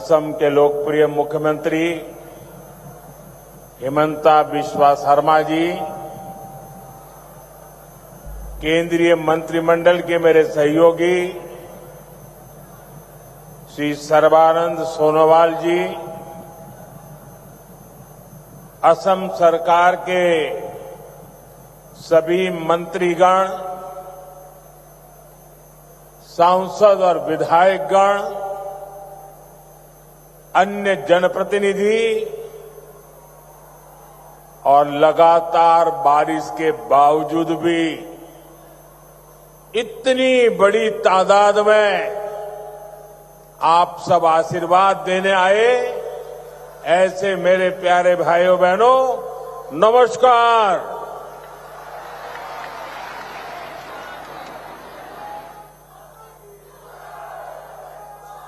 असम के लोकप्रिय मुख्यमंत्री हिमंता बिस्वा शर्मा जी, केंद्रीय मंत्रिमंडल के मेरे सहयोगी श्री सर्बानंद सोनोवाल जी, असम सरकार के सभी मंत्रीगण, सांसद और विधायकगण, अन्य जनप्रतिनिधि और लगातार बारिश के बावजूद भी इतनी बड़ी तादाद में आप सब आशीर्वाद देने आए, ऐसे मेरे प्यारे भाइयों बहनों, नमस्कार।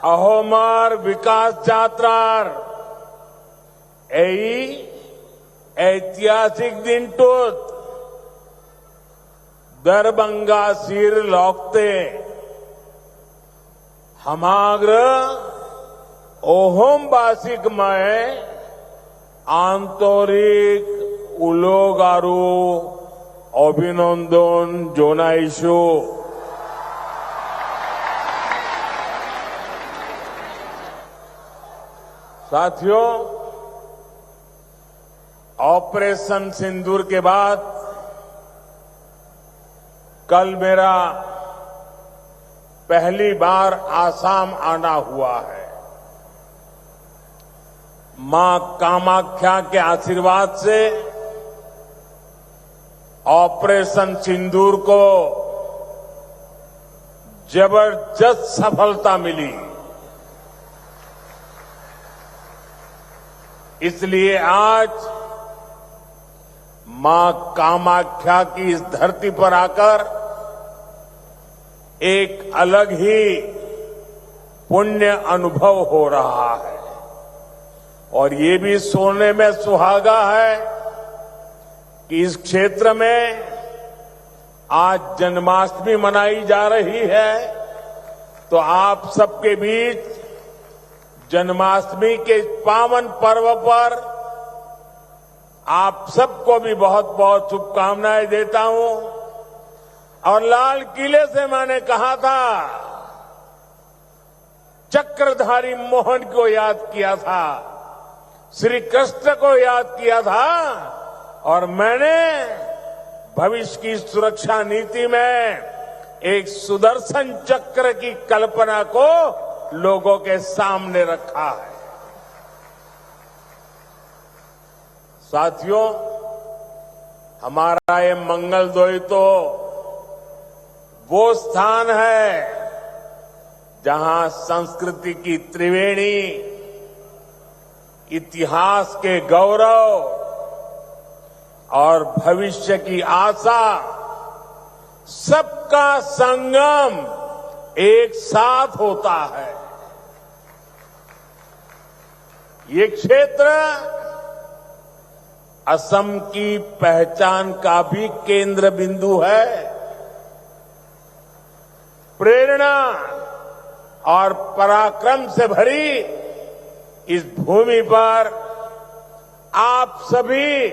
अहोमार विकास यात्रार ऐतिहासिक दिन टूत दरभंगा सिर लौकते हमाग्र ओहोमवासिक में आंतरिक उलोगारू अभिनंदन जोनाइशु। साथियों, ऑपरेशन सिंदूर के बाद कल मेरा पहली बार आसाम आना हुआ है। मां कामाख्या के आशीर्वाद से ऑपरेशन सिंदूर को जबरदस्त सफलता मिली। इसलिए आज मां कामाख्या की इस धरती पर आकर एक अलग ही पुण्य अनुभव हो रहा है और ये भी सोने में सुहागा है कि इस क्षेत्र में आज जन्माष्टमी मनाई जा रही है। तो आप सबके बीच जन्माष्टमी के पावन पर्व पर आप सबको भी बहुत बहुत शुभकामनाएं देता हूं। और लाल किले से मैंने कहा था, चक्रधारी मोहन को याद किया था, श्री कृष्ण को याद किया था और मैंने भविष्य की सुरक्षा नीति में एक सुदर्शन चक्र की कल्पना को लोगों के सामने रखा है। साथियों, हमारा ये मंगलदोई तो वो स्थान है जहां संस्कृति की त्रिवेणी, इतिहास के गौरव और भविष्य की आशा, सबका संगम एक साथ होता है। ये क्षेत्र असम की पहचान का भी केंद्र बिंदु है। प्रेरणा और पराक्रम से भरी इस भूमि पर आप सभी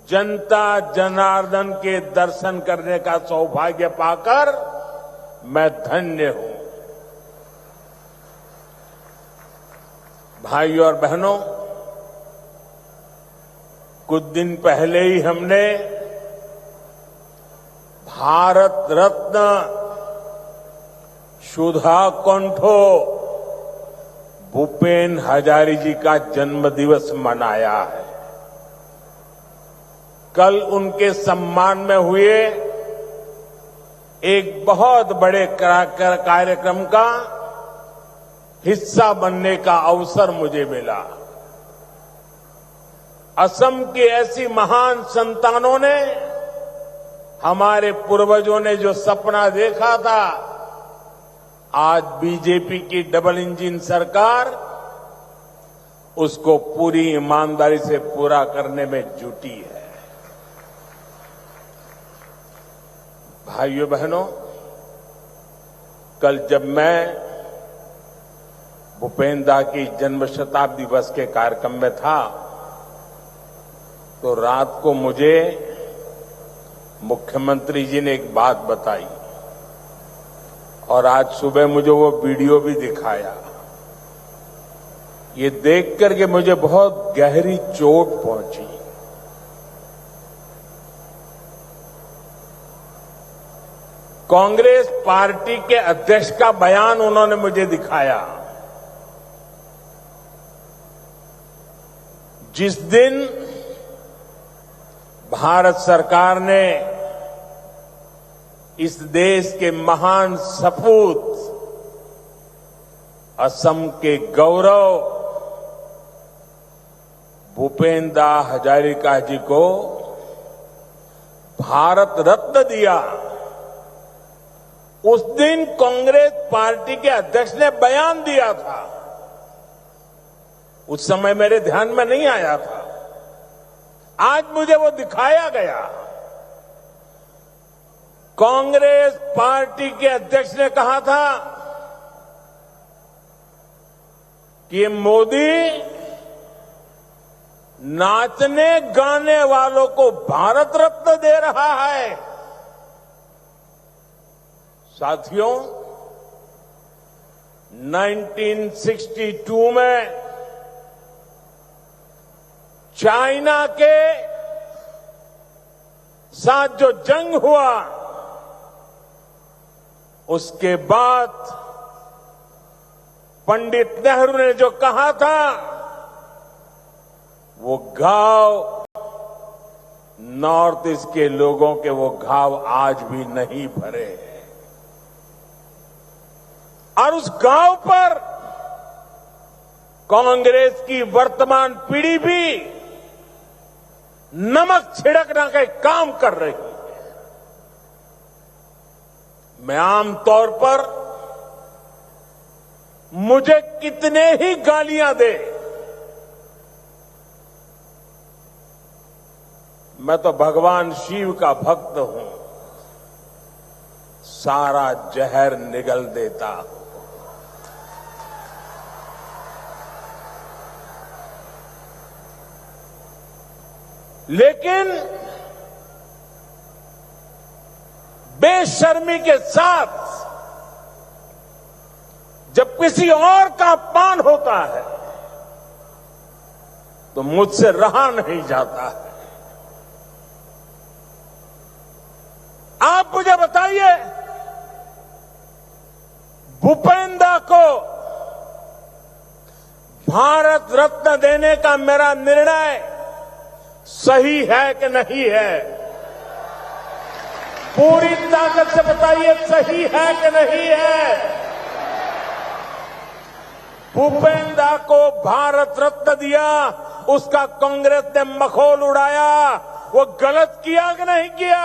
जनता जनार्दन के दर्शन करने का सौभाग्य पाकर मैं धन्य हूं। भाइयों और बहनों, कुछ दिन पहले ही हमने भारत रत्न सुधा कंठो भूपेन हजारी जी का जन्म दिवस मनाया है। कल उनके सम्मान में हुए एक बहुत बड़े कार्यक्रम का हिस्सा बनने का अवसर मुझे मिला। असम की ऐसी महान संतानों ने, हमारे पूर्वजों ने जो सपना देखा था, आज बीजेपी की डबल इंजन सरकार उसको पूरी ईमानदारी से पूरा करने में जुटी है। भाइयों बहनों, कल जब मैं भूपेन दा की जन्म शताब्दी दिवस के कार्यक्रम में था, तो रात को मुझे मुख्यमंत्री जी ने एक बात बताई और आज सुबह मुझे वो वीडियो भी दिखाया। ये देख करके मुझे बहुत गहरी चोट पहुंची। कांग्रेस पार्टी के अध्यक्ष का बयान उन्होंने मुझे दिखाया। जिस दिन भारत सरकार ने इस देश के महान सपूत असम के गौरव भूपेन दा हजारिका जी को भारत रत्न दिया, उस दिन कांग्रेस पार्टी के अध्यक्ष ने बयान दिया था। उस समय मेरे ध्यान में नहीं आया था, आज मुझे वो दिखाया गया। कांग्रेस पार्टी के अध्यक्ष ने कहा था कि मोदी नाचने गाने वालों को भारत रत्न दे रहा है। साथियों, 1962 में चाइना के साथ जो जंग हुआ, उसके बाद पंडित नेहरू ने जो कहा था, वो घाव नॉर्थ ईस्ट के लोगों के वो घाव आज भी नहीं भरे हैं। और उस घाव पर कांग्रेस की वर्तमान पीढ़ी भी नमक छिड़कना का काम कर रही है। मैं आमतौर पर मुझे कितने ही गालियां दे, मैं तो भगवान शिव का भक्त हूं, सारा जहर निगल देता हूं। लेकिन बेशर्मी के साथ जब किसी और का अपमान होता है तो मुझसे रहा नहीं जाता है। आप मुझे बताइए, भूपेन दा को भारत रत्न देने का मेरा निर्णय सही है कि नहीं है? पूरी ताकत से बताइए, सही है कि नहीं है? भूपेन दा को भारत रत्न दिया, उसका कांग्रेस ने मखौल उड़ाया, वो गलत किया कि नहीं किया?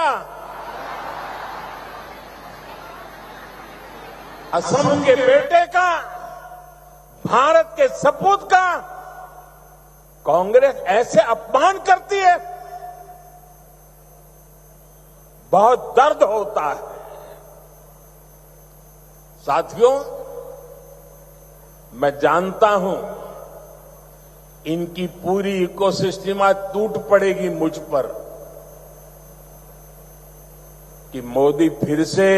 असम के बेटे का, भारत के सपूत का कांग्रेस ऐसे अपमान करती है, बहुत दर्द होता है। साथियों, मैं जानता हूं इनकी पूरी इकोसिस्टम आज टूट पड़ेगी मुझ पर कि मोदी फिर से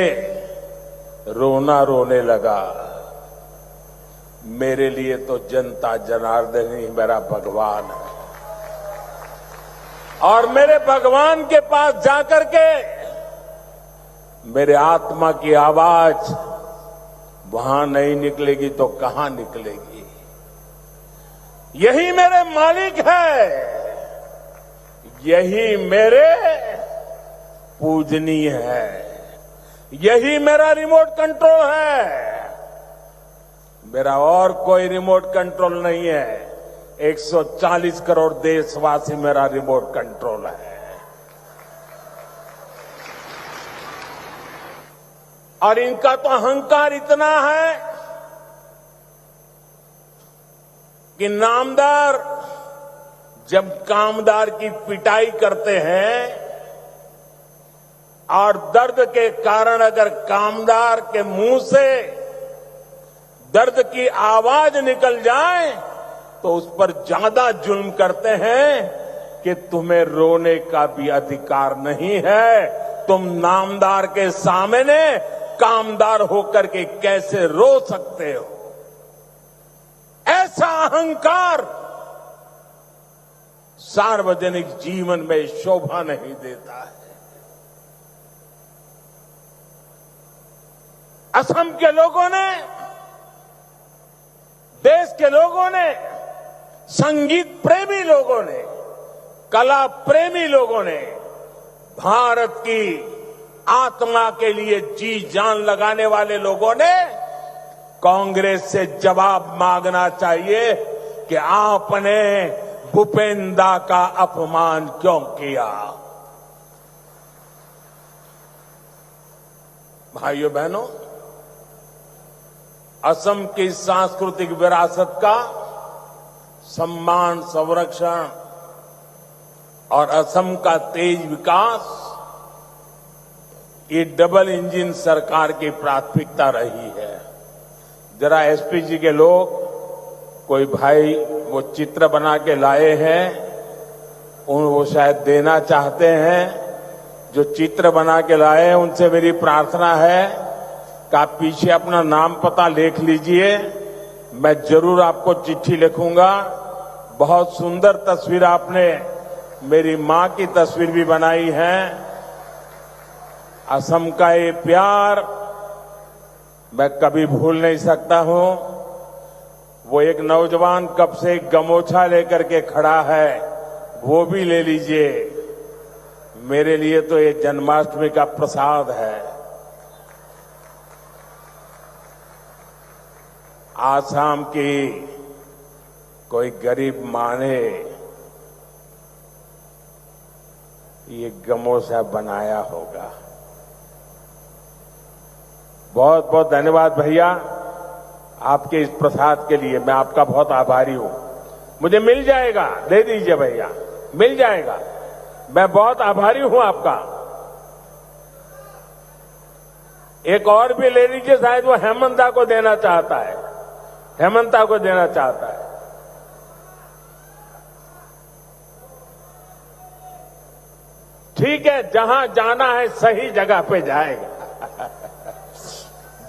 रोना रोने लगा। मेरे लिए तो जनता जनार्दन ही मेरा भगवान है, और मेरे भगवान के पास जाकर के मेरे आत्मा की आवाज वहां नहीं निकलेगी तो कहां निकलेगी? यही मेरे मालिक है, यही मेरे पूजनीय है, यही मेरा रिमोट कंट्रोल है। मेरा और कोई रिमोट कंट्रोल नहीं है। 140 करोड़ देशवासी मेरा रिमोट कंट्रोल है। और इनका तो अहंकार इतना है कि नामदार जब कामदार की पिटाई करते हैं और दर्द के कारण अगर कामदार के मुंह से दर्द की आवाज निकल जाए तो उस पर ज्यादा जुल्म करते हैं कि तुम्हें रोने का भी अधिकार नहीं है, तुम नामदार के सामने कामदार होकर के कैसे रो सकते हो। ऐसा अहंकार सार्वजनिक जीवन में शोभा नहीं देता है। असम के लोगों ने, देश के लोगों ने, संगीत प्रेमी लोगों ने, कला प्रेमी लोगों ने भारत की आत्मा के लिए जी जान लगाने वाले लोगों ने कांग्रेस से जवाब मांगना चाहिए कि आपने भूपेंद्र का अपमान क्यों किया। भाइयों बहनों, असम की सांस्कृतिक विरासत का सम्मान, संरक्षण और असम का तेज विकास, ये डबल इंजन सरकार की प्राथमिकता रही है। जरा एसपी जी के लोग, कोई भाई वो चित्र बना के लाए हैं, वो शायद देना चाहते हैं। जो चित्र बना के लाए हैं उनसे मेरी प्रार्थना है कि आप पीछे अपना नाम पता लिख लीजिए, मैं जरूर आपको चिट्ठी लिखूंगा। बहुत सुंदर तस्वीर आपने मेरी मां की तस्वीर भी बनाई है। असम का ये प्यार मैं कभी भूल नहीं सकता हूं। वो एक नौजवान कब से गमोछा लेकर के खड़ा है, वो भी ले लीजिए। मेरे लिए तो ये जन्माष्टमी का प्रसाद है। आसाम की कोई गरीब मां ने ये गमोछा बनाया होगा। बहुत बहुत धन्यवाद भैया आपके इस प्रसाद के लिए। मैं आपका बहुत आभारी हूं। मुझे मिल जाएगा, दे दीजिए भैया, मिल जाएगा। मैं बहुत आभारी हूं आपका। एक और भी ले लीजिए, शायद वो हेमंता को देना चाहता है, हेमंता को देना चाहता है। ठीक है, जहां जाना है सही जगह पे जाएगा।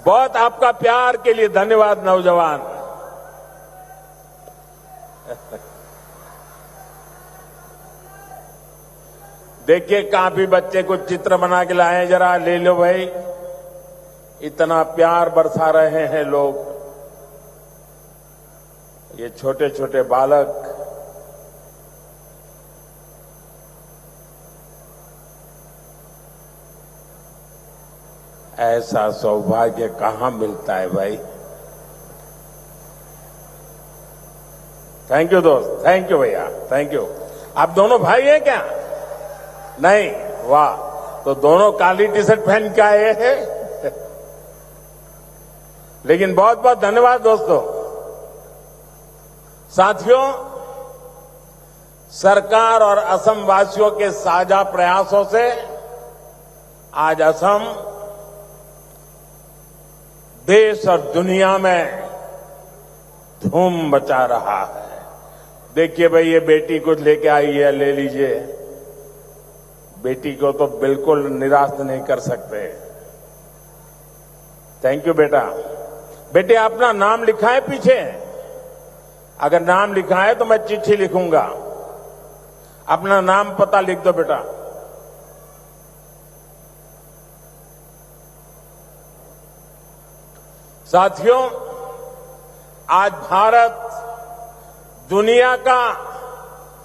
बहुत आपका प्यार के लिए धन्यवाद नौजवान। देखिए, काफी बच्चे कुछ चित्र बना के लाए हैं, जरा ले लो भाई। इतना प्यार बरसा रहे हैं लोग। ये छोटे छोटे बालक, ऐसा सौभाग्य कहां मिलता है भाई। थैंक यू दोस्त, थैंक यू भैया, थैंक यू। आप दोनों भाई हैं क्या? नहीं? वाह, तो दोनों काली टी शर्ट पहन के आए हैं। लेकिन बहुत बहुत धन्यवाद दोस्तों। साथियों, सरकार और असम वासियों के साझा प्रयासों से आज असम देश और दुनिया में धूम मचा रहा है। देखिए भाई, ये बेटी कुछ लेके आई है, ले लीजिए। बेटी को तो बिल्कुल निराश नहीं कर सकते। थैंक यू बेटा। बेटे, अपना नाम लिखा है पीछे? अगर नाम लिखा है तो मैं चिट्ठी लिखूंगा। अपना नाम पता लिख दो बेटा। साथियों, आज भारत दुनिया का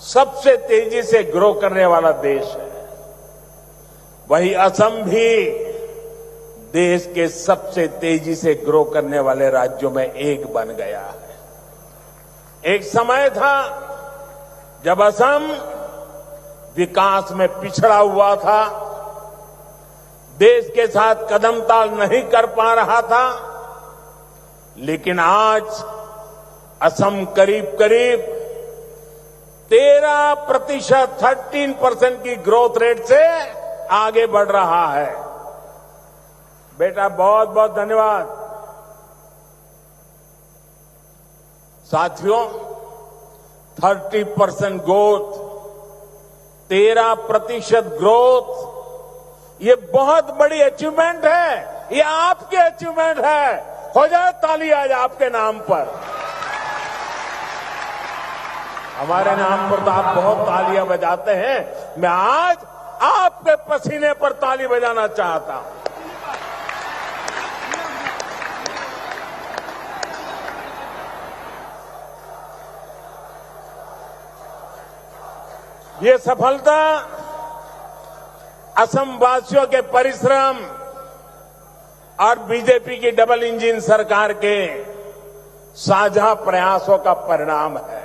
सबसे तेजी से ग्रो करने वाला देश है। वहीं असम भी देश के सबसे तेजी से ग्रो करने वाले राज्यों में एक बन गया है। एक समय था जब असम विकास में पिछड़ा हुआ था, देश के साथ कदम ताल नहीं कर पा रहा था। लेकिन आज असम करीब करीब 13% की ग्रोथ रेट से आगे बढ़ रहा है। बेटा, बहुत बहुत धन्यवाद। साथियों, 30% ग्रोथ, 13% ग्रोथ, ये बहुत बड़ी अचीवमेंट है। ये आपकी अचीवमेंट है। हो जाए ताली आज आपके नाम पर। हमारे नाम पर तो आप बहुत तालियां बजाते हैं। मैं आज आपके पसीने पर ताली बजाना चाहता हूं। ये सफलता असम वासियों के परिश्रम और बीजेपी की डबल इंजन सरकार के साझा प्रयासों का परिणाम है।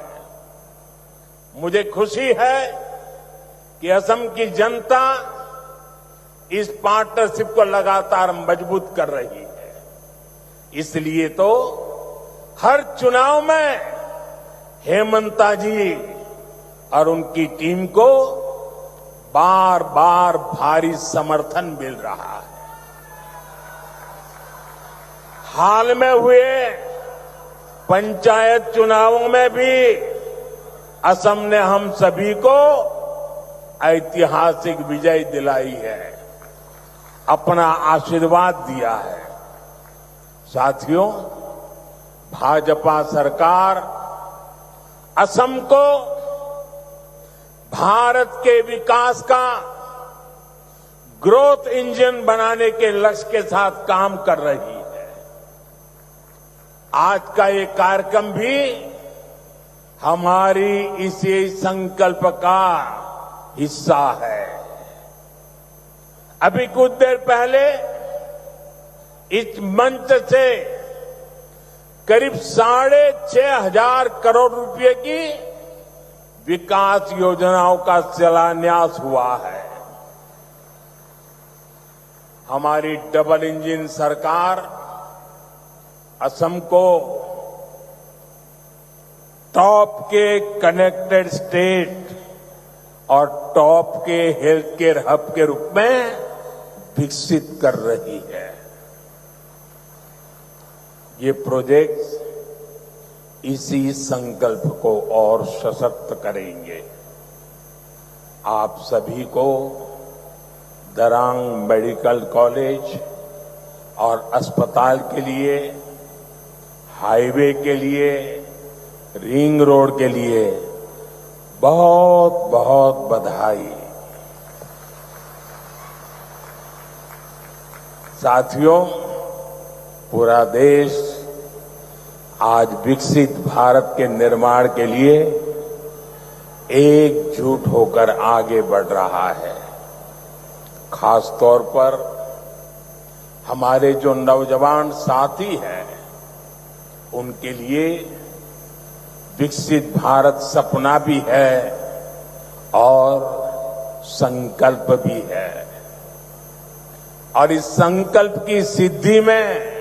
मुझे खुशी है कि असम की जनता इस पार्टनरशिप को लगातार मजबूत कर रही है। इसलिए तो हर चुनाव में हेमंता जी और उनकी टीम को बार बार भारी समर्थन मिल रहा है। हाल में हुए पंचायत चुनावों में भी असम ने हम सभी को ऐतिहासिक विजय दिलाई है, अपना आशीर्वाद दिया है। साथियों, भाजपा सरकार असम को भारत के विकास का ग्रोथ इंजन बनाने के लक्ष्य के साथ काम कर रही है। आज का ये कार्यक्रम भी हमारी इसी संकल्प का हिस्सा है। अभी कुछ देर पहले इस मंच से करीब 6,500 करोड़ रुपए की विकास योजनाओं का शिलान्यास हुआ है। हमारी डबल इंजन सरकार असम को टॉप के कनेक्टेड स्टेट और टॉप के हेल्थ केयर हब के रूप में विकसित कर रही है। ये प्रोजेक्ट्स इसी संकल्प को और सशक्त करेंगे। आप सभी को दरांग मेडिकल कॉलेज और अस्पताल के लिए, हाईवे के लिए, रिंग रोड के लिए बहुत बहुत बधाई। साथियों, पूरा देश आज विकसित भारत के निर्माण के लिए एकजुट होकर आगे बढ़ रहा है। खास तौर पर हमारे जो नौजवान साथी हैं, उनके लिए विकसित भारत सपना भी है और संकल्प भी है। और इस संकल्प की सिद्धि में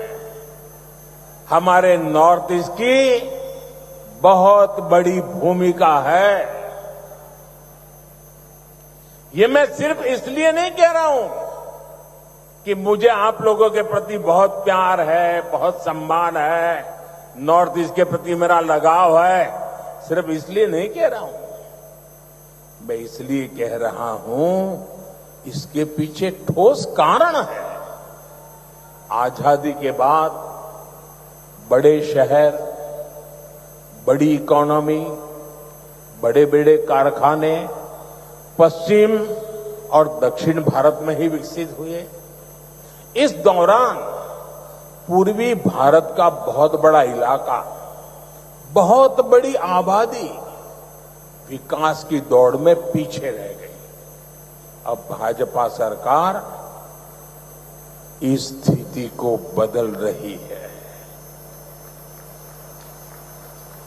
हमारे नॉर्थ ईस्ट की बहुत बड़ी भूमिका है। ये मैं सिर्फ इसलिए नहीं कह रहा हूं कि मुझे आप लोगों के प्रति बहुत प्यार है, बहुत सम्मान है, नॉर्थ ईस्ट के प्रति मेरा लगाव है। सिर्फ इसलिए नहीं कह रहा हूं, मैं इसलिए कह रहा हूं, इसके पीछे ठोस कारण है। आजादी के बाद बड़े शहर, बड़ी इकोनॉमी, बड़े बड़े कारखाने पश्चिम और दक्षिण भारत में ही विकसित हुए। इस दौरान पूर्वी भारत का बहुत बड़ा इलाका, बहुत बड़ी आबादी विकास की दौड़ में पीछे रह गई। अब भाजपा सरकार इस स्थिति को बदल रही है।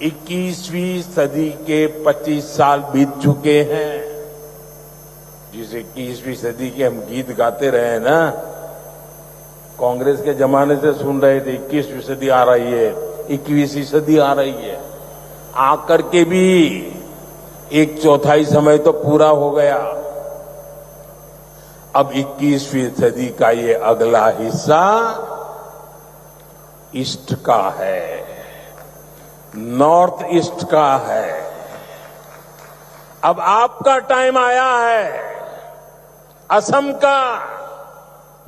21वीं सदी के 25 साल बीत चुके हैं। जिस 21वीं सदी के हम गीत गाते रहे ना, कांग्रेस के जमाने से सुन रहे थे 21वीं सदी आ रही है, 21वीं सदी आ रही है। आकर के भी 1/4 समय तो पूरा हो गया। अब 21वीं सदी का ये अगला हिस्सा ईस्ट का है। नॉर्थ ईस्ट का है। अब आपका टाइम आया है। असम का,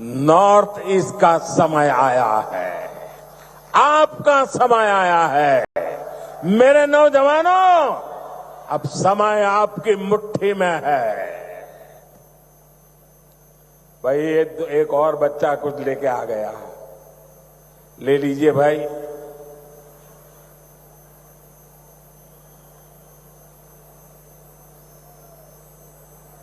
नॉर्थ ईस्ट का समय आया है। आपका समय आया है। मेरे नौजवानों, अब समय आपकी मुट्ठी में है। भाई एक और बच्चा कुछ लेके आ गया, ले लीजिए भाई।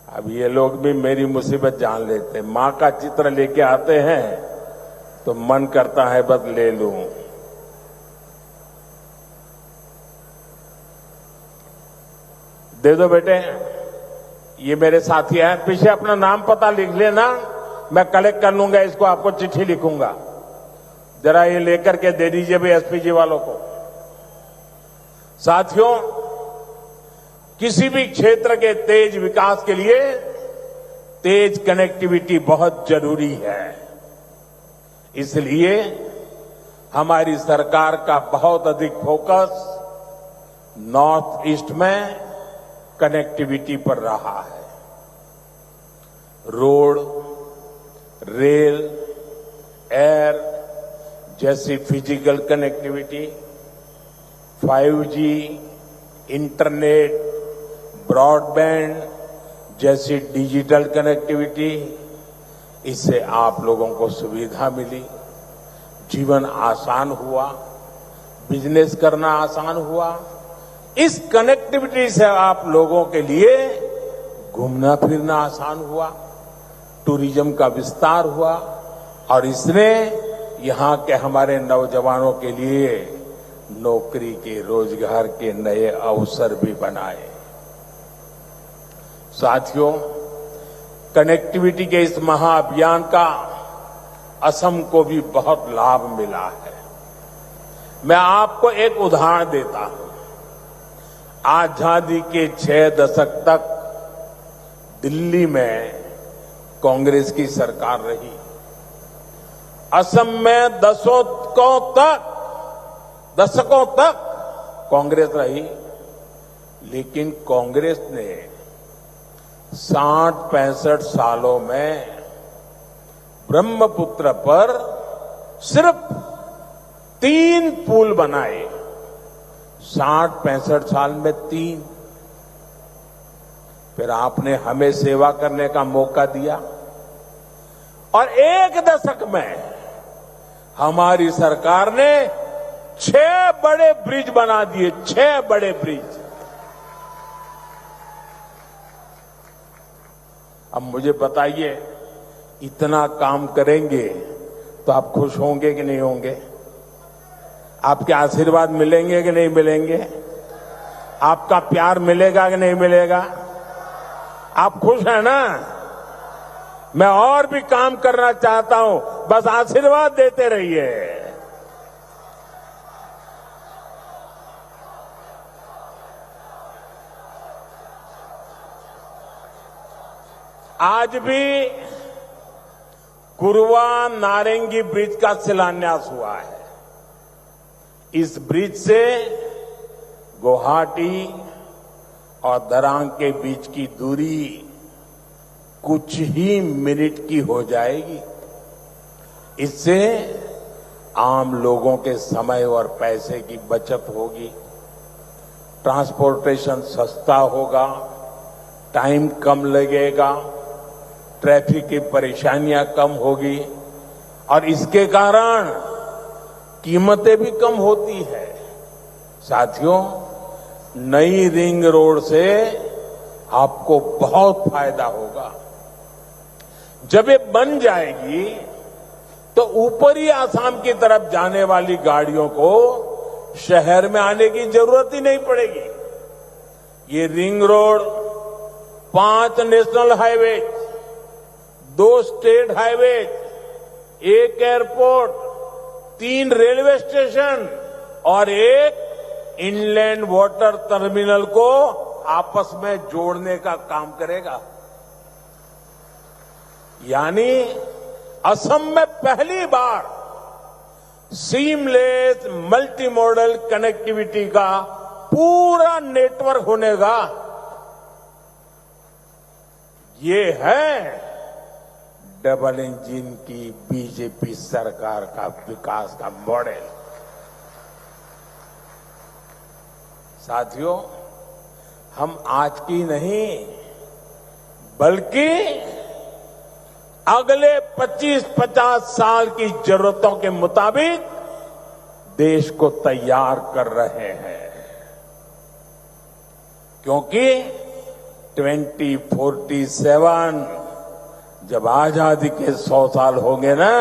अब ये लोग भी मेरी मुसीबत जान लेते हैं। मां का चित्र लेके आते हैं तो मन करता है बस ले लूं। दे दो बेटे, ये मेरे साथी हैं। पीछे अपना नाम पता लिख लेना, मैं कलेक्ट कर लूंगा इसको, आपको चिट्ठी लिखूंगा। जरा ये लेकर के दे दीजिए भी एसपीजी वालों को। साथियों, किसी भी क्षेत्र के तेज विकास के लिए तेज कनेक्टिविटी बहुत जरूरी है। इसलिए हमारी सरकार का बहुत अधिक फोकस नॉर्थ ईस्ट में कनेक्टिविटी पर रहा है। रोड, रेल, एयर जैसी physical connectivity, 5G, internet, broadband जैसी डिजिटल कनेक्टिविटी, इससे आप लोगों को सुविधा मिली, जीवन आसान हुआ, बिजनेस करना आसान हुआ। इस कनेक्टिविटी से आप लोगों के लिए घूमना फिरना आसान हुआ, टूरिज्म का विस्तार हुआ और इसने यहां के हमारे नौजवानों के लिए नौकरी के, रोजगार के नए अवसर भी बनाए। साथियों, कनेक्टिविटी के इस महाअभियान का असम को भी बहुत लाभ मिला है। मैं आपको एक उदाहरण देता हूं। आजादी के 6 दशक तक दिल्ली में कांग्रेस की सरकार रही। असम में दशकों तक कांग्रेस रही, लेकिन कांग्रेस ने 60-65 सालों में ब्रह्मपुत्र पर सिर्फ 3 पुल बनाए। 60-65 साल में 3। फिर आपने हमें सेवा करने का मौका दिया और 1 दशक में हमारी सरकार ने 6 बड़े ब्रिज बना दिए। 6 बड़े ब्रिज। अब मुझे बताइए, इतना काम करेंगे तो आप खुश होंगे कि नहीं होंगे? आपके आशीर्वाद मिलेंगे कि नहीं मिलेंगे? आपका प्यार मिलेगा कि नहीं मिलेगा? आप खुश हैं ना? मैं और भी काम करना चाहता हूं, बस आशीर्वाद देते रहिए। आज भी कुरवा नारंगी ब्रिज का शिलान्यास हुआ है। इस ब्रिज से गुवाहाटी और दरांग के बीच की दूरी कुछ ही मिनट की हो जाएगी। इससे आम लोगों के समय और पैसे की बचत होगी, ट्रांसपोर्टेशन सस्ता होगा, टाइम कम लगेगा, ट्रैफिक की परेशानियां कम होगी और इसके कारण कीमतें भी कम होती है। साथियों, नई रिंग रोड से आपको बहुत फायदा होगा। जब ये बन जाएगी तो ऊपरी आसाम की तरफ जाने वाली गाड़ियों को शहर में आने की जरूरत ही नहीं पड़ेगी। ये ring road 5 national highway, 2 state highway, 1 airport, 3 railway station और 1 इनलैंड वाटर टर्मिनल को आपस में जोड़ने का काम करेगा। यानी असम में पहली बार सीमलेस मल्टी मॉडल कनेक्टिविटी का पूरा नेटवर्क होने का ये है डबल इंजन की बीजेपी सरकार का विकास का मॉडल। साथियों, हम आज की नहीं बल्कि अगले 25-50 साल की जरूरतों के मुताबिक देश को तैयार कर रहे हैं, क्योंकि 2047 जब आजादी के 100 साल होंगे ना,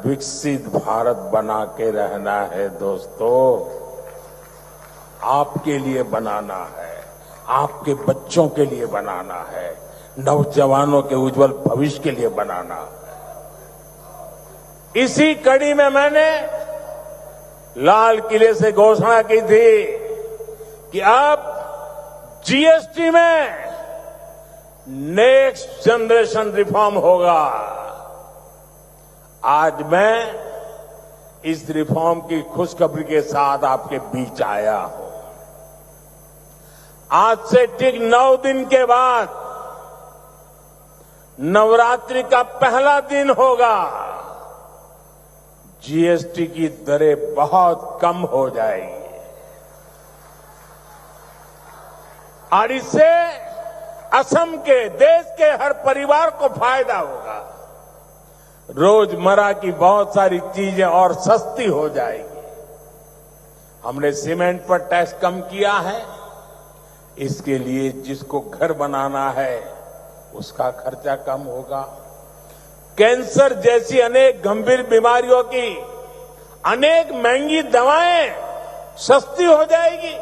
विकसित भारत बना के रहना है दोस्तों। आपके लिए बनाना है, आपके बच्चों के लिए बनाना है, नौजवानों के उज्जवल भविष्य के लिए बनाना है। इसी कड़ी में मैंने लाल किले से घोषणा की थी कि अब जीएसटी में नेक्स्ट जनरेशन रिफॉर्म होगा। आज मैं इस रिफॉर्म की खुशखबरी के साथ आपके बीच आया हूं। आज से ठीक 9 दिन के बाद नवरात्रि का पहला दिन होगा। जीएसटी की दरें बहुत कम हो जाएगी और इससे असम के, देश के हर परिवार को फायदा होगा। रोजमर्रा की बहुत सारी चीजें और सस्ती हो जाएगी। हमने सीमेंट पर टैक्स कम किया है, इसके लिए जिसको घर बनाना है उसका खर्चा कम होगा। कैंसर जैसी अनेक गंभीर बीमारियों की अनेक महंगी दवाएं सस्ती हो जाएगी,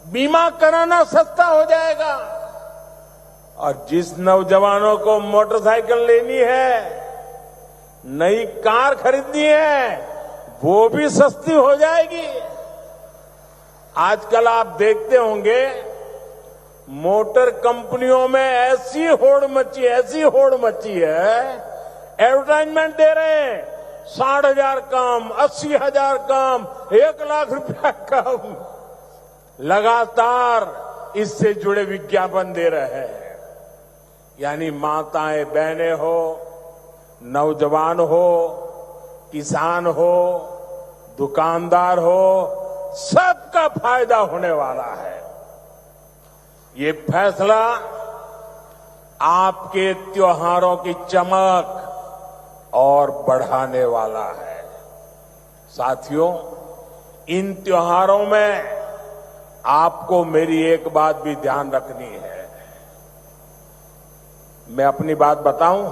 बीमा कराना सस्ता हो जाएगा और जिस नौजवानों को मोटरसाइकिल लेनी है, नई कार खरीदनी है, वो भी सस्ती हो जाएगी। आजकल आप देखते होंगे मोटर कंपनियों में ऐसी होड़ मची है, एडवर्टाइजमेंट दे रहे हैं 60,000 कम, 80,000 कम, 1 लाख रुपया कम, लगातार इससे जुड़े विज्ञापन दे रहे हैं। यानी माताएं बहनें हो, नौजवान हो, किसान हो, दुकानदार हो, सबका फायदा होने वाला है। ये फैसला आपके त्योहारों की चमक और बढ़ाने वाला है। साथियों, इन त्योहारों में आपको मेरी एक बात भी ध्यान रखनी है। मैं अपनी बात बताऊं?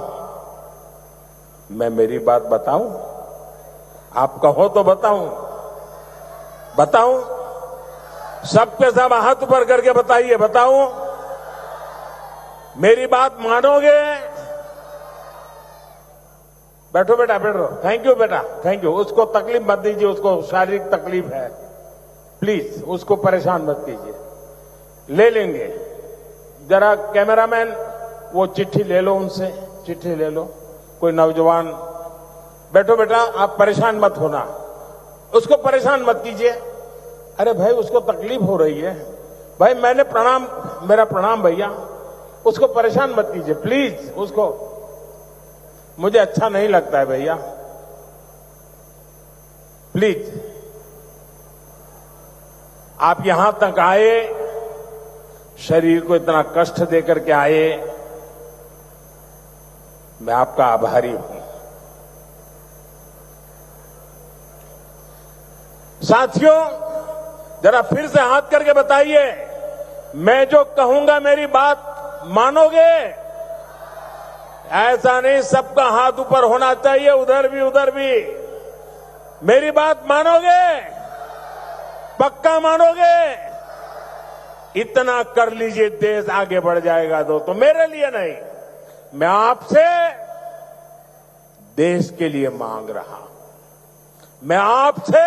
मैं मेरी बात बताऊं? आप कहो तो बताऊं? सबके सब हाथ ऊपर करके बताइए, बताऊं? मेरी बात मानोगे? बैठो बेटा, बैठो। थैंक यू बेटा, थैंक यू। उसको तकलीफ मत दीजिए, उसको शारीरिक तकलीफ है, प्लीज उसको परेशान मत कीजिए। ले लेंगे। जरा कैमरामैन वो चिट्ठी ले लो, उनसे चिट्ठी ले लो। कोई नौजवान, बैठो बेटा, आप परेशान मत होना, उसको परेशान मत कीजिए। अरे भाई, उसको तकलीफ हो रही है भाई, मेरा प्रणाम भैया, उसको परेशान मत कीजिए प्लीज। उसको, मुझे अच्छा नहीं लगता है भैया, प्लीज। आप यहां तक आए, शरीर को इतना कष्ट देकर के आए, मैं आपका आभारी हूं। साथियों, जरा फिर से हाथ करके बताइए, मैं जो कहूंगा मेरी बात मानोगे? ऐसा नहीं, सबका हाथ ऊपर होना चाहिए, उधर भी। मेरी बात मानोगे? पक्का मानोगे? इतना कर लीजिए, देश आगे बढ़ जाएगा दोस्तों। मेरे लिए नहीं, मैं आपसे देश के लिए मांग रहा हूं। मैं आपसे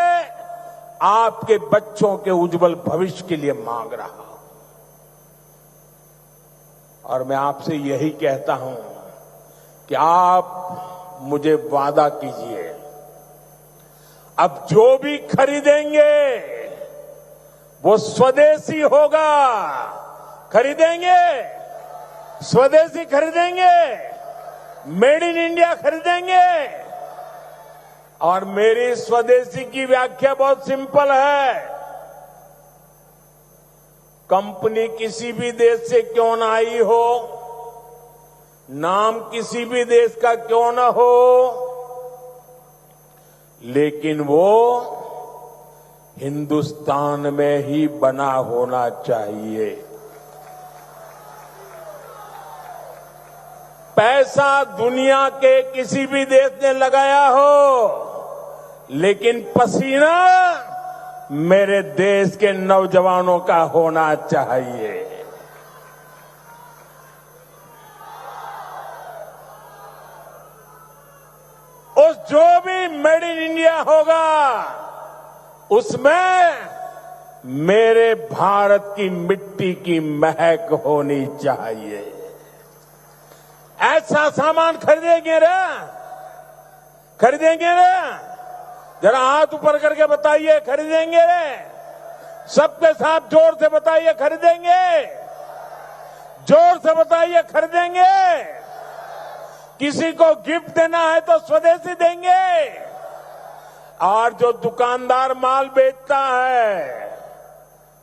आपके बच्चों के उज्जवल भविष्य के लिए मांग रहा हूं। और मैं आपसे यही कहता हूं कि आप मुझे वादा कीजिए, अब जो भी खरीदेंगे वो स्वदेशी होगा। खरीदेंगे, स्वदेशी खरीदेंगे, मेड इन इंडिया खरीदेंगे। और मेरी स्वदेशी की व्याख्या बहुत सिंपल है। कंपनी किसी भी देश से क्यों ना आई हो, नाम किसी भी देश का क्यों ना हो, लेकिन वो हिंदुस्तान में ही बना होना चाहिए। पैसा दुनिया के किसी भी देश ने लगाया हो, लेकिन पसीना मेरे देश के नौजवानों का होना चाहिए। उस जो भी मेड इन इंडिया होगा उसमें मेरे भारत की मिट्टी की महक होनी चाहिए। ऐसा सामान खरीदेंगे रे, खरीदेंगे रे? जरा हाथ ऊपर करके बताइए, खरीदेंगे रे? सबके साथ जोर से बताइए, खरीदेंगे? जोर से बताइए, खरीदेंगे? किसी को गिफ्ट देना है तो स्वदेशी देंगे। और जो दुकानदार माल बेचता है,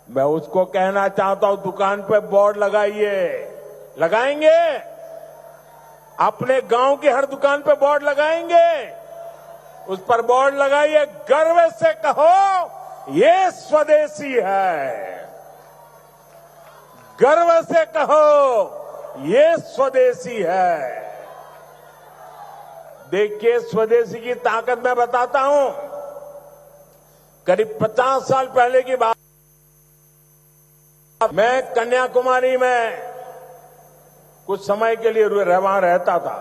मैं उसको कहना चाहता हूं, दुकान पे बोर्ड लगाइए। लगाएंगे? अपने गांव की हर दुकान पे बोर्ड लगाएंगे। उस पर बोर्ड लगाइए, गर्व से कहो ये स्वदेशी है। गर्व से कहो ये स्वदेशी है। देखिए, स्वदेशी की ताकत मैं बताता हूं। करीब 50 साल पहले की बात, मैं कन्याकुमारी में कुछ समय के लिए वहां रहता था।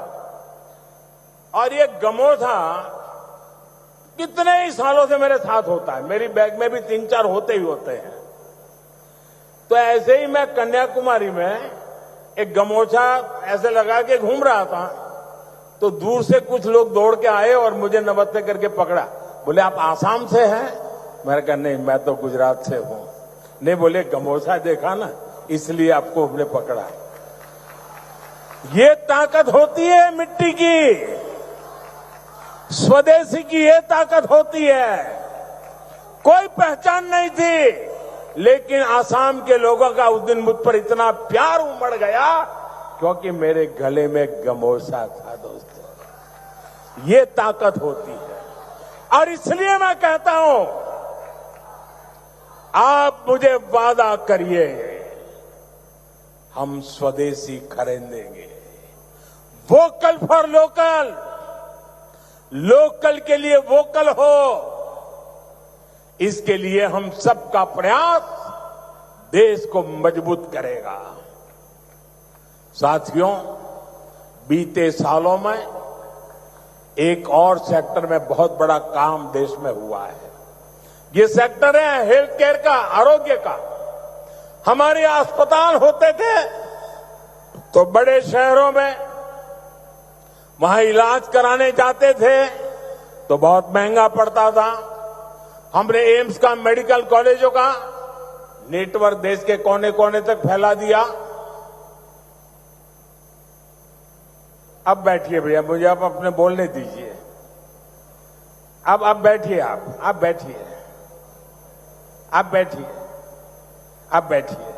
और ये गमोथा कितने ही सालों से मेरे साथ होता है। मेरी बैग में भी 3-4 होते ही होते हैं। तो ऐसे ही मैं कन्याकुमारी में एक गमोछा ऐसे लगा के घूम रहा था, तो दूर से कुछ लोग दौड़ के आए और मुझे नमस्ते करके पकड़ा। बोले, आप आसाम से हैं? मैंने कहा, नहीं, मैं तो गुजरात से हूं। नहीं, बोले, गमोछा देखा ना, इसलिए आपको हमने पकड़ा। ये ताकत होती है मिट्टी की, स्वदेशी की ये ताकत होती है। कोई पहचान नहीं थी, लेकिन आसाम के लोगों का उस दिन मुझ पर इतना प्यार उमड़ गया क्योंकि मेरे गले में गमोछा था। दोस्तों, ये ताकत होती है। और इसलिए मैं कहता हूं, आप मुझे वादा करिए, हम स्वदेशी खरीदेंगे। वोकल फॉर लोकल, लोकल के लिए वोकल हो, इसके लिए हम सबका प्रयास देश को मजबूत करेगा। साथियों, बीते सालों में एक और सेक्टर में बहुत बड़ा काम देश में हुआ है। ये सेक्टर है हेल्थ केयर का, आरोग्य का। हमारे अस्पताल होते थे तो बड़े शहरों में, वहां इलाज कराने जाते थे तो बहुत महंगा पड़ता था। हमने एम्स का, मेडिकल कॉलेजों का नेटवर्क देश के कोने कोने तक फैला दिया। अब बैठिए भैया, मुझे आप अपने बोलने दीजिए। अब बैठिए, आप बैठिए, आप बैठिए, आप बैठिए।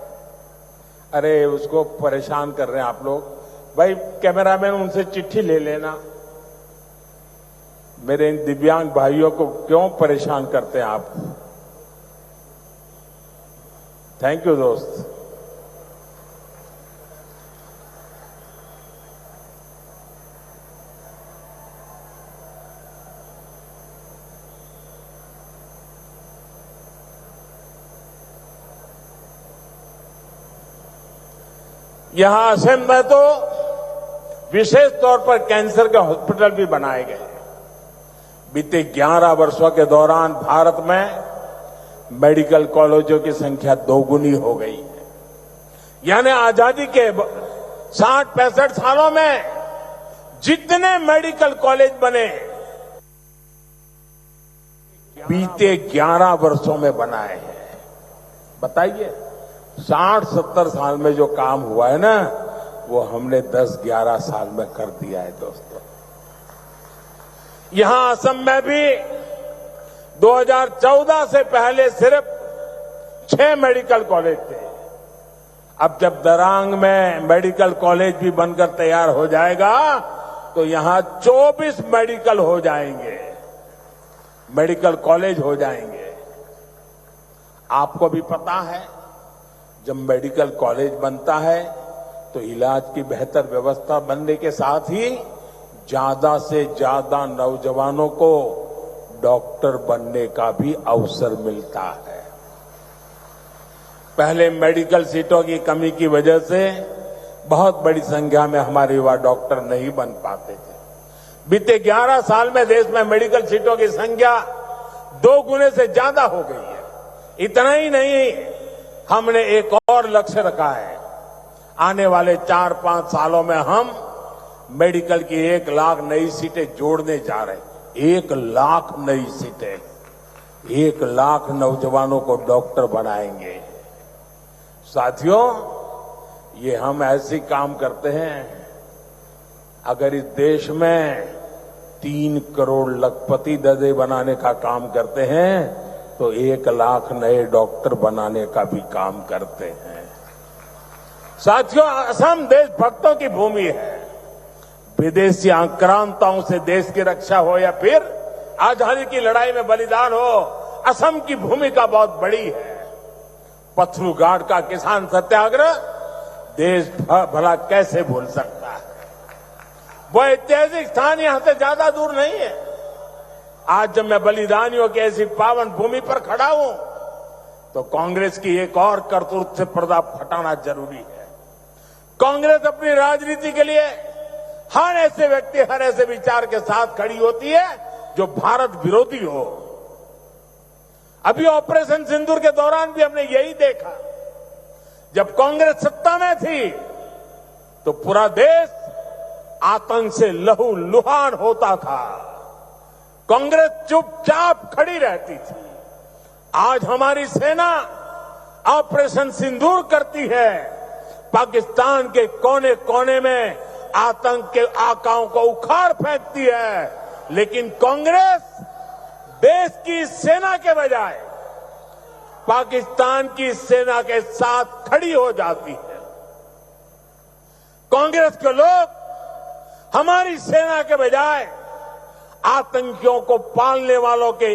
अरे, उसको परेशान कर रहे हैं आप लोग। भाई कैमरामैन, उनसे चिट्ठी ले लेना। मेरे इन दिव्यांग भाइयों को क्यों परेशान करते हैं आप? थैंक यू दोस्त। यहां असम में तो विशेष तौर पर कैंसर के हॉस्पिटल भी बनाए गए। बीते 11 वर्षों के दौरान भारत में मेडिकल कॉलेजों की संख्या दोगुनी हो गई है। यानी आजादी के 60-65 सालों में जितने मेडिकल कॉलेज बने, बीते 11 वर्षों में बनाए हैं। बताइए, 60-70 साल में जो काम हुआ है ना, वो हमने 10-11 साल में कर दिया है दोस्तों। यहां असम में भी 2014 से पहले सिर्फ 6 मेडिकल कॉलेज थे। अब जब दरांग में मेडिकल कॉलेज भी बनकर तैयार हो जाएगा तो यहां 24 मेडिकल हो जाएंगे, मेडिकल कॉलेज हो जाएंगे। आपको भी पता है, जब मेडिकल कॉलेज बनता है तो इलाज की बेहतर व्यवस्था बनने के साथ ही ज्यादा से ज्यादा नौजवानों को डॉक्टर बनने का भी अवसर मिलता है। पहले मेडिकल सीटों की कमी की वजह से बहुत बड़ी संख्या में हमारे युवा डॉक्टर नहीं बन पाते थे। बीते 11 साल में देश में मेडिकल सीटों की संख्या 2 गुने से ज्यादा हो गई है। इतना ही नहीं, हमने एक और लक्ष्य रखा है। आने वाले 4-5 सालों में हम मेडिकल की 1 लाख नई सीटें जोड़ने जा रहे हैं। 1 लाख नई सीटें, 1 लाख नौजवानों को डॉक्टर बनाएंगे। साथियों, ये हम ऐसे काम करते हैं, अगर इस देश में 3 करोड़ लखपति दर्जे बनाने का काम करते हैं तो 1 लाख नए डॉक्टर बनाने का भी काम करते हैं। साथियों, असम देशभक्तों की भूमि है। विदेशी आक्रांताओं से देश की रक्षा हो या फिर आजादी की लड़ाई में बलिदान हो, असम की भूमिका बहुत बड़ी है। पथरू घाट का किसान सत्याग्रह देश भला कैसे भूल सकता है। वो ऐतिहासिक स्थान यहां से ज्यादा दूर नहीं है। आज जब मैं बलिदानियों की ऐसी पावन भूमि पर खड़ा हूं तो कांग्रेस की एक और करतूत से पर्दा हटाना जरूरी है। कांग्रेस अपनी राजनीति के लिए हर ऐसे व्यक्ति, हर ऐसे विचार के साथ खड़ी होती है जो भारत विरोधी हो। अभी ऑपरेशन सिंदूर के दौरान भी हमने यही देखा। जब कांग्रेस सत्ता में थी तो पूरा देश आतंक से लहूलुहान होता था, कांग्रेस चुपचाप खड़ी रहती थी। आज हमारी सेना ऑपरेशन सिंदूर करती है, पाकिस्तान के कोने कोने में आतंक के आकाओं को उखाड़ फेंकती है, लेकिन कांग्रेस देश की सेना के बजाय पाकिस्तान की सेना के साथ खड़ी हो जाती है। कांग्रेस के लोग हमारी सेना के बजाय आतंकियों को पालने वालों के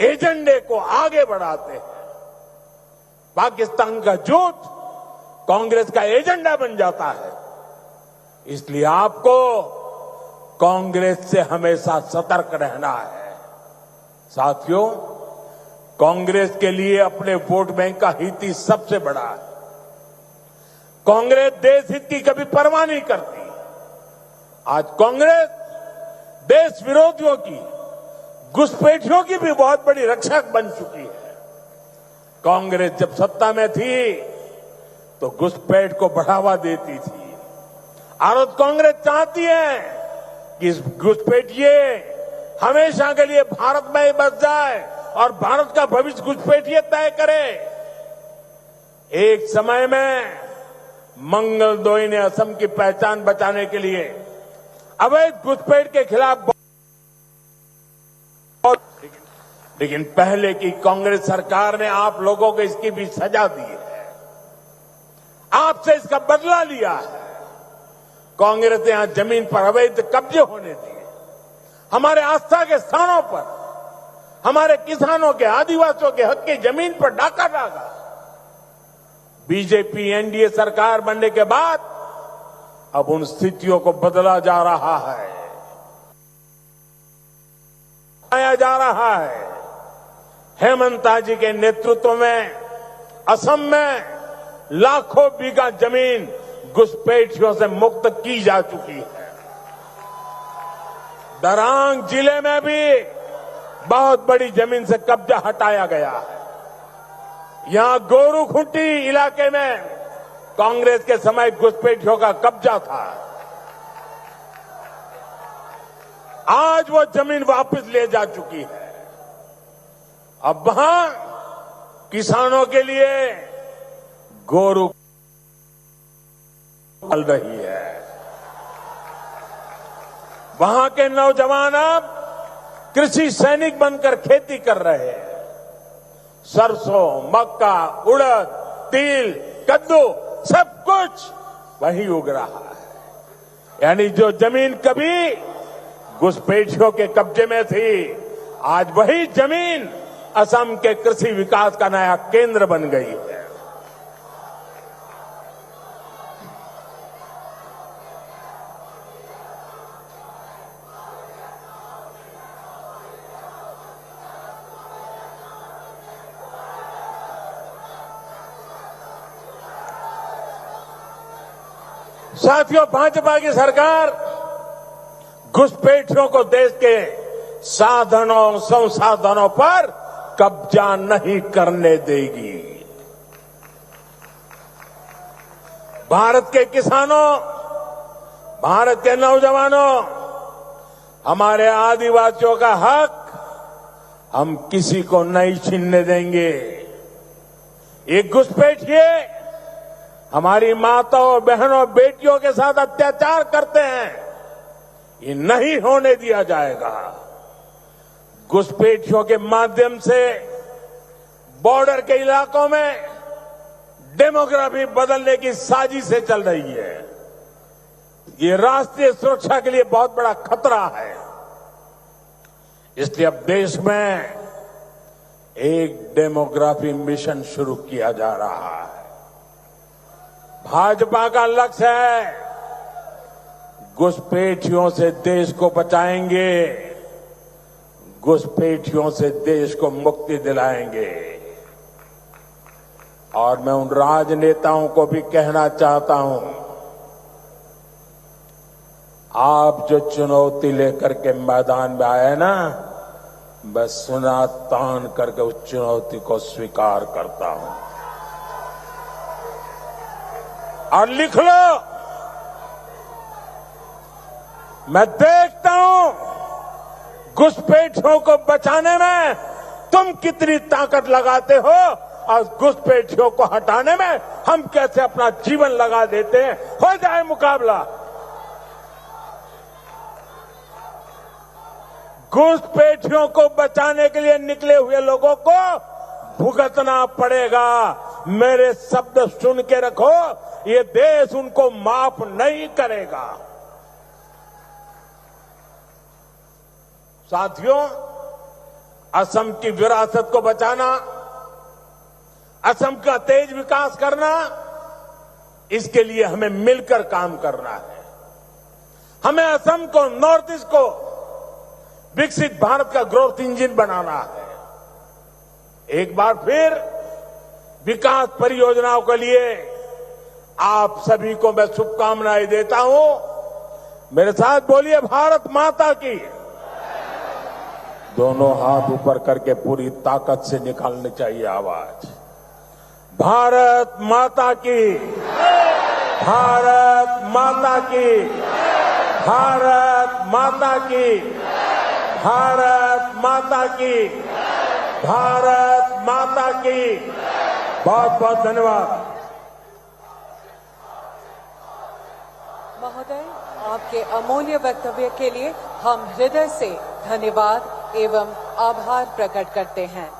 एजेंडे को आगे बढ़ाते हैं। पाकिस्तान का झूठ कांग्रेस का एजेंडा बन जाता है। इसलिए आपको कांग्रेस से हमेशा सतर्क रहना है। साथियों, कांग्रेस के लिए अपने वोट बैंक का हित ही सबसे बड़ा है। कांग्रेस देश हित की कभी परवाह नहीं करती। आज कांग्रेस देश विरोधियों की, घुसपैठियों की भी बहुत बड़ी रक्षक बन चुकी है। कांग्रेस जब सत्ता में थी तो घुसपैठ को बढ़ावा देती थी। और कांग्रेस चाहती है कि इस घुसपैठिए हमेशा के लिए भारत में ही बस जाए और भारत का भविष्य घुसपैठिए तय करे। एक समय में मंगलदोई ने असम की पहचान बचाने के लिए अवैध घुसपैठ के खिलाफ लेकिन पहले की कांग्रेस सरकार ने आप लोगों को इसकी भी सजा दी है, आपसे इसका बदला लिया है। कांग्रेस ने यहां जमीन पर अवैध कब्जे होने दिए, हमारे आस्था के स्थानों पर, हमारे किसानों के, आदिवासियों के हक की जमीन पर डाका डाला। बीजेपी एनडीए सरकार बनने के बाद अब उन स्थितियों को बदला जा रहा है, आया जा रहा है। हेमंता जी के नेतृत्व में असम में लाखों बीघा जमीन घुसपैठियों से मुक्त की जा चुकी है। दरांग जिले में भी बहुत बड़ी जमीन से कब्जा हटाया गया है। यहां गोरूखुंटी इलाके में कांग्रेस के समय घुसपैठियों का कब्जा था। आज वो जमीन वापस ले जा चुकी है। अब वहां किसानों के लिए गोरू चल रही है। वहां के नौजवान अब कृषि सैनिक बनकर खेती कर रहे हैं। सरसों, मक्का, उड़द, तिल, कद्दू सब कुछ वहीं उग रहा है। यानी जो जमीन कभी घुसपैठियों के कब्जे में थी, आज वही जमीन असम के कृषि विकास का नया केंद्र बन गई है। साथियों, भाजपा की सरकार घुसपैठियों को देश के साधनों संसाधनों पर कब्जा नहीं करने देगी। भारत के किसानों, भारत के नौजवानों, हमारे आदिवासियों का हक हम किसी को नहीं छीनने देंगे। ये घुसपैठिए हमारी माताओं, बहनों, बेटियों के साथ अत्याचार करते हैं, ये नहीं होने दिया जाएगा। घुसपैठियों के माध्यम से बॉर्डर के इलाकों में डेमोग्राफी बदलने की साजिशें चल रही है। ये राष्ट्रीय सुरक्षा के लिए बहुत बड़ा खतरा है। इसलिए अब देश में एक डेमोग्राफी मिशन शुरू किया जा रहा है। भाजपा का लक्ष्य है घुसपैठियों से देश को बचाएंगे, घुसपैठियों से देश को मुक्ति दिलाएंगे। और मैं उन राजनेताओं को भी कहना चाहता हूं, आप जो चुनौती लेकर के मैदान में आए ना, बस सुना तान करके उस चुनौती को स्वीकार करता हूं। और लिख लो, मैं देखता हूं घुसपैठियों को बचाने में तुम कितनी ताकत लगाते हो और घुसपैठियों को हटाने में हम कैसे अपना जीवन लगा देते हैं। हो जाए मुकाबला। घुसपैठियों को बचाने के लिए निकले हुए लोगों को भुगतना पड़ेगा। मेरे शब्द सुन के रखो, ये देश उनको माफ नहीं करेगा। साथियों, असम की विरासत को बचाना, असम का तेज विकास करना, इसके लिए हमें मिलकर काम करना है। हमें असम को, नॉर्थ ईस्ट को विकसित भारत का ग्रोथ इंजन बनाना है। एक बार फिर विकास परियोजनाओं के लिए आप सभी को मैं शुभकामनाएं देता हूं। मेरे साथ बोलिए, भारत माता की। दोनों हाथ ऊपर करके पूरी ताकत से निकालनी चाहिए आवाज। भारत माता की, भारत माता की, भारत माता की, भारत माता की, भारत माता की। बहुत बहुत धन्यवाद। महोदय, आपके अमूल्य वक्तव्य के लिए हम हृदय से धन्यवाद एवं आभार प्रकट करते हैं।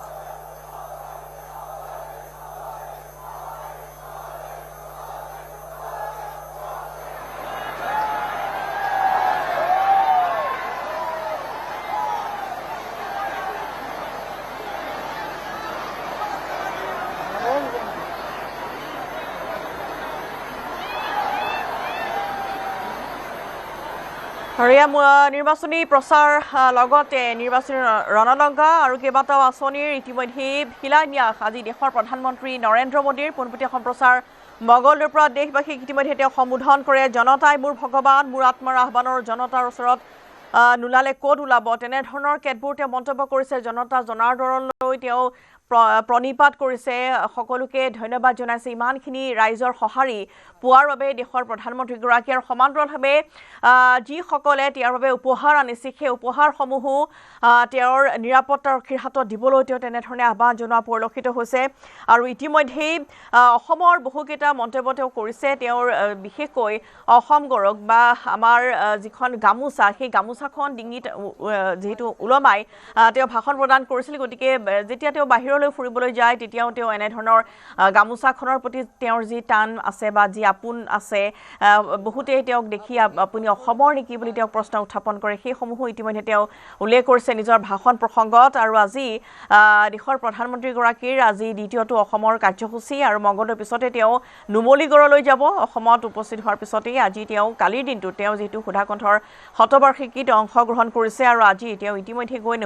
নিৰ্বাচনী প্ৰচাৰ লগতে নিৰ্বাচনী ৰণলংকা আৰু কেইবাটাও আঁচনিৰ ইতিমধ্যে শিলান্যাস আজি দেশৰ প্ৰধানমন্ত্ৰী নৰেন্দ্ৰ মোদীৰ পোনপটীয়া সম্প্ৰচাৰ মঙলদৈৰ পৰা দেশবাসীক ইতিমধ্যে তেওঁ সম্বোধন কৰে। জনতাই মোৰ ভগৱান, মোৰ আত্মাৰ আহ্বানৰ জনতাৰ ওচৰত নোলালে ক'ত ওলাব, তেনেধৰণৰ কেতবোৰ তেওঁ মন্তব্য কৰিছে। জনতা জনাৰ্দনলৈ তেওঁ প্ৰণিপাত কৰিছে সকলোকে ধন্যবাদ জনাইছে ইমানখিনি ৰাইজৰ সঁহাৰি পোৱাৰ বাবে দেশৰ প্ৰধানমন্ত্ৰীগৰাকী আৰু সমান্তৰালভাৱে যিসকলে তেওঁৰ বাবে উপহাৰ আনিছে সেই উপহাৰসমূহো তেওঁৰ নিৰাপত্তাৰক্ষীৰ হাতত দিবলৈ তেওঁ তেনেধৰণে আহ্বান জনোৱা পৰিলক্ষিত হৈছে আৰু ইতিমধ্যেই অসমৰ বহুকেইটা মন্তব্য তেওঁ কৰিছে তেওঁৰ বিশেষকৈ অসম গৌৰৱ বা আমাৰ যিখন গামোচা সেই গামোচাখন ডিঙিত যেহেতু ওলমাই তেওঁ ভাষণ প্ৰদান কৰিছিল গতিকে যেতিয়া তেওঁ বাহিৰলৈ ফুৰিবলৈ যায় তেতিয়াও তেওঁ এনেধৰণৰ গামোচাখনৰ প্ৰতি তেওঁৰ যি টান আছে বা যি আপোন আছে বহুতে তেওঁক দেখি আপুনি অসমৰ নেকি বুলি তেওঁক প্ৰশ্ন উত্থাপন কৰে সেইসমূহো ইতিমধ্যে তেওঁ উল্লেখ কৰিছে নিজৰ ভাষণ প্ৰসংগত আৰু আজি দেশৰ প্ৰধানমন্ত্ৰীগৰাকীৰ আজি দ্বিতীয়টো অসমৰ কাৰ্যসূচী আৰু মংগলদৈৰ পিছতে তেওঁ নুমলীগড়লৈ যাব অসমত উপস্থিত হোৱাৰ পিছতেই আজি তেওঁ কালিৰ দিনটোত তেওঁ যিহেতু সুধাকণ্ঠৰ শতবাৰ্ষিকীত অংশগ্ৰহণ কৰিছে আৰু আজি তেওঁ ইতিমধ্যে গৈ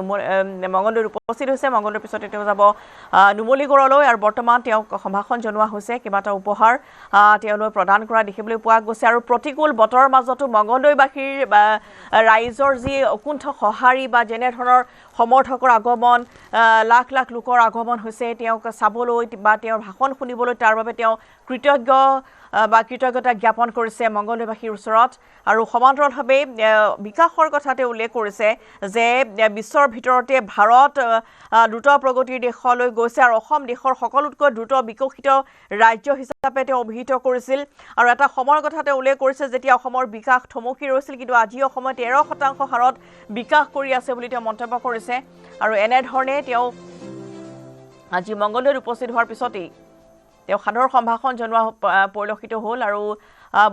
মংগলদৈত উপস্থিত হৈছে মংগলদৈৰ পিছতে তেওঁ যাব নুমলীগড়লৈ আৰু বৰ্তমান তেওঁক সম্ভাষণ জনোৱা হৈছে কেইবাটা উপহাৰ তেওঁলৈ প্ৰদান কৰা দেখিবলৈ পোৱা গৈছে আৰু প্ৰতিকূল বতৰৰ মাজতো মংগলদৈবাসীৰ ৰাইজৰ যি অকুণ্ঠ সঁহাৰি বা যেনেধৰণৰ সমৰ্থকৰ আগমন লাখ লাখ লোকৰ আগমন হৈছে তেওঁক চাবলৈ বা তেওঁৰ ভাষণ শুনিবলৈ তাৰ বাবে তেওঁ কৃতজ্ঞতা জ্ঞাপন কৰিছে মংগলদৈবাসীৰ ওচৰত আৰু সমান্তৰালভাৱে বিকাশৰ কথাতে উল্লেখ কৰিছে যে বিশ্বৰ ভিতৰতে ভাৰত দ্ৰুত প্ৰগতিৰ দেশলৈ গৈছে আৰু অসম দেশৰ সকলোতকৈ দ্ৰুত বিকশিত ৰাজ্য হিচাপে তেওঁ অভিহিত কৰিছিল আৰু এটা সময়ৰ কথাতে উল্লেখ কৰিছে যেতিয়া অসমৰ বিকাশ থমকি ৰৈছিল কিন্তু আজি অসমে 13% হাৰত বিকাশ কৰি আছে বুলি তেওঁ মন্তব্য কৰিছে আৰু এনেধৰণে তেওঁ আজি মংগলদৈত উপস্থিত হোৱাৰ পিছতেই তেওঁ সাদৰ সম্ভাষণ জনোৱা পৰিলক্ষিত হ'ল আৰু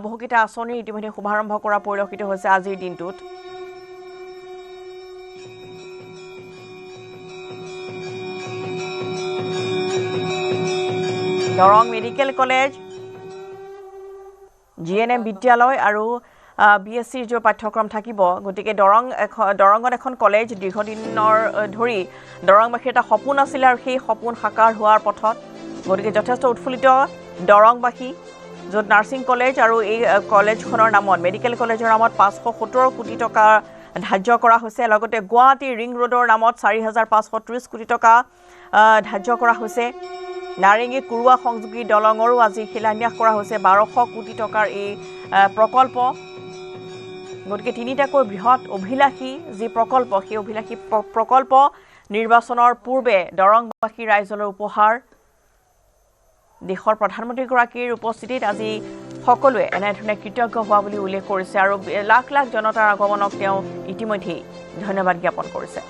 বহুকেইটা আঁচনিৰ ইতিমধ্যে শুভাৰম্ভ কৰা পৰিলক্ষিত হৈছে আজিৰ দিনটোত দৰং মেডিকেল কলেজ GNM বিদ্যালয় আৰু BSCৰ যে পাঠ্যক্ৰম থাকিব গতিকে দৰঙত এখন কলেজ দীৰ্ঘদিনৰ ধৰি দৰংবাসীৰ এটা সপোন আছিল আৰু সেই সপোন সাকাৰ হোৱাৰ পথত গতিকে যথেষ্ট উৎফুল্লিত দৰংবাসী য'ত নাৰ্ছিং কলেজ আৰু এই কলেজখনৰ নামত মেডিকেল কলেজৰ নামত 570 কোটি টকা ধাৰ্য কৰা হৈছে লগতে গুৱাহাটী ৰিং ৰোডৰ নামত 4530 কোটি টকা ধাৰ্য কৰা হৈছে নাৰেঙ্গী কুৰুৱা সংযোগী দলঙৰো আজি শিলান্যাস কৰা হৈছে 1200 কোটি টকাৰ এই প্ৰকল্প গতিকে তিনিটাকৈ বৃহৎ অভিলাষী যি প্ৰকল্প সেই অভিলাষী প্ৰকল্প নিৰ্বাচনৰ পূৰ্বে দৰংবাসী ৰাইজলৈ উপহাৰ দেশৰ প্ৰধানমন্ত্ৰীগৰাকীৰ উপস্থিতিত আজি সকলোৱে এনেধৰণে কৃতজ্ঞ হোৱা বুলি উল্লেখ কৰিছে আৰু লাখ লাখ জনতাৰ আগমনক তেওঁ ইতিমধ্যে ধন্যবাদ জ্ঞাপন কৰিছে